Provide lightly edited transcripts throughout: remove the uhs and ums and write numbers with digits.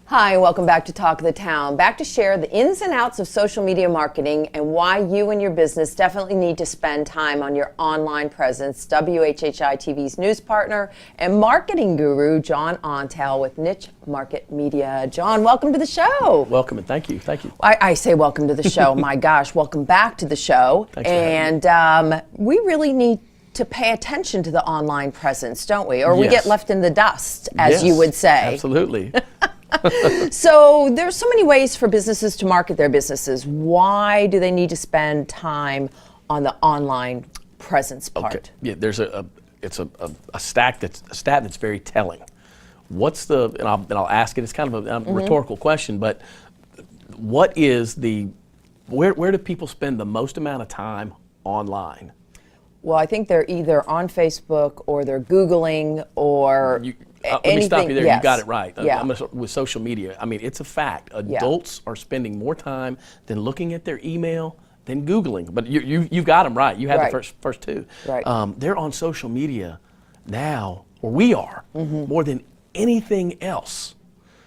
Hi, welcome back to Talk of the Town. Back to share the ins and outs of social media marketing and why you and your business definitely need to spend time on your online presence. WHHI-TV's news partner and marketing guru, John Ontal with Niche Market Media. John, welcome to the show. Welcome and thank you. Thank you. I say welcome to the show. My gosh, welcome back to the show. Thanks for having me. We really need to pay attention to the online presence, don't we? Or we Yes. get left in the dust, as you would say. Absolutely. So there's so many ways for businesses to market their businesses. Why do they need to spend time on the online presence part? Okay. Yeah, there's a stat that's very telling. What's the, and I'll ask it, it's kind of a rhetorical question, but what is where do people spend the most amount of time online? Well, I think they're either on Facebook or they're Googling or let me stop you there. Yes. You got it right. Yeah. With social media, I mean, it's a fact. Adults are spending more time than looking at their email than Googling. But you got them right. You had the first two. Right. They're on social media now, or we are, more than anything else.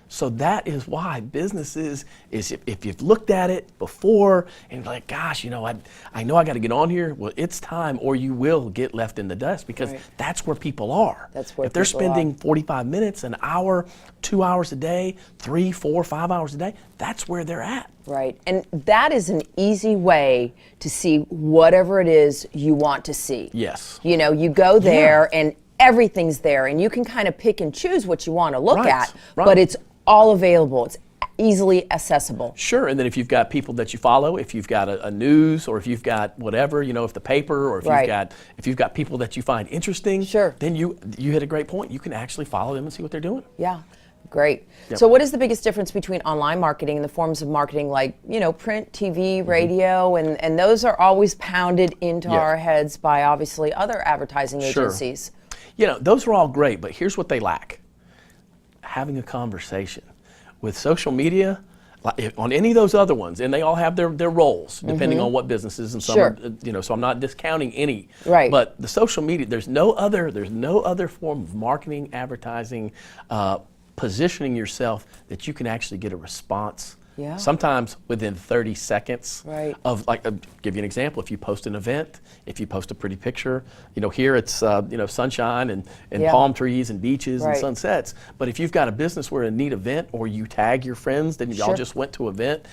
So that is why businesses if you've looked at it before and like, gosh, I know I got to get on here. Well, it's time, or you will get left in the dust because that's where people are. That's where if they're people spending are. 45 minutes, an hour, 2 hours a day, 3, 4, 5 hours a day, that's where they're at. Right, and that is an easy way to see whatever it is you want to see. Yes. You go there and everything's there, and you can kind of pick and choose what you want to look at, but it's all available. It's easily accessible. Sure, and then if you've got people that you follow, if you've got a news, or if you've got whatever, if the paper, or if you've got people that you find interesting, then you hit a great point. You can actually follow them and see what they're doing. Yeah. Great. Yep. So what is the biggest difference between online marketing and the forms of marketing like, print, TV, radio, and those are always pounded into our heads by obviously other advertising agencies? Those are all great, but here's what they lack. Having a conversation. With social media, on any of those other ones, and they all have their roles depending on what businesses, and some are, so I'm not discounting any. Right. But the social media, there's no other form of marketing, advertising, positioning yourself that you can actually get a response. Yeah. Sometimes within 30 seconds of give you an example. If you post an event, if you post a pretty picture, here it's sunshine and palm trees and beaches and sunsets. But if you've got a business where a neat event, or you tag your friends that y'all just went to an event,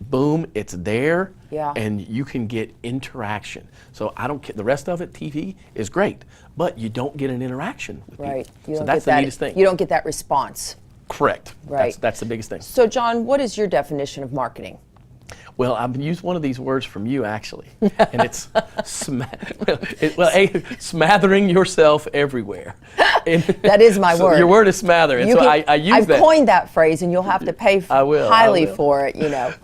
boom, it's there, and you can get interaction. So I don't care. The rest of it, TV is great, but you don't get an interaction with people. So that's the neatest thing. You don't get that response. Correct. Right. That's the biggest thing. So John, what is your definition of marketing? Well, I've used one of these words from you actually, and it's smathering yourself everywhere. That is my word. Your word is smother, and I use that. I've coined that phrase, and you'll have to pay highly for it.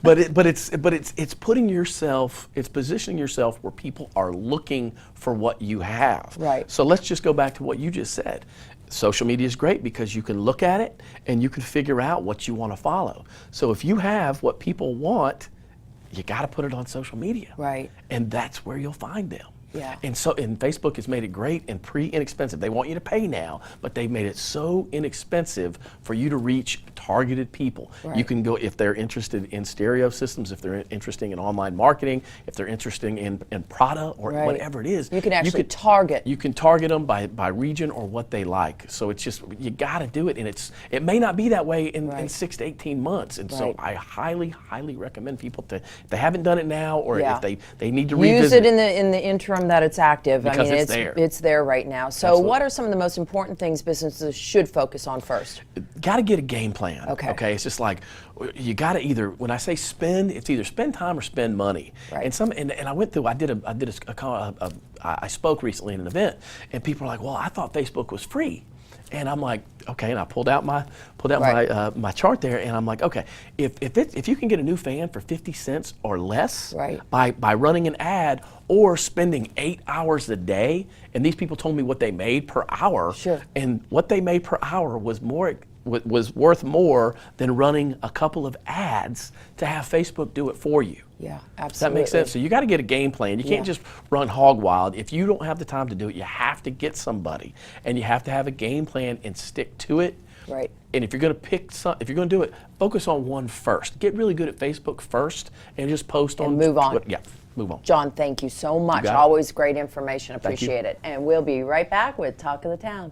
But it's putting yourself, it's positioning yourself where people are looking for what you have. Right. So let's just go back to what you just said. Social media is great because you can look at it and you can figure out what you want to follow. So if you have what people want, you got to put it on social media. Right. And that's where you'll find them. Yeah. And Facebook has made it great and inexpensive. They want you to pay now, but they've made it so inexpensive for you to reach targeted people. Right. You can go, if they're interested in stereo systems, if they're interested in online marketing, if they're interested in Prada or whatever it is. You can actually target. You can target them by region or what they like. So it's just, you got to do it, and it may not be that way in 6 to 18 months. And so I highly, highly recommend people to, if they haven't done it now, or if they need to revisit. Use it in the interim that it's active. Because it's there right now. So Absolutely. What are some of the most important things businesses should focus on first? Got to get a game plan. Okay. It's just like, you got to either, when I say spend, it's either spend time or spend money. Right. And I went through, I spoke recently at an event, and people are like, well, I thought Facebook was free. And I'm like, okay, and I pulled out my my chart there, and I'm like, okay, if you can get a new fan for 50 cents or less by running an ad or spending 8 hours a day, and these people told me what they made per hour, and what they made per hour was more was worth more than running a couple of ads to have Facebook do it for you. Yeah, absolutely. Does that make sense? So you got to get a game plan. You can't just run hog wild. If you don't have the time to do it, you have to get somebody, and you have to have a game plan and stick to it. Right. And if you're going to if you're going to do it, focus on one first. Get really good at Facebook first, and just post on. And move on. Yeah, move on. John, thank you so much. Always great information. Appreciate it. And we'll be right back with Talk of the Town.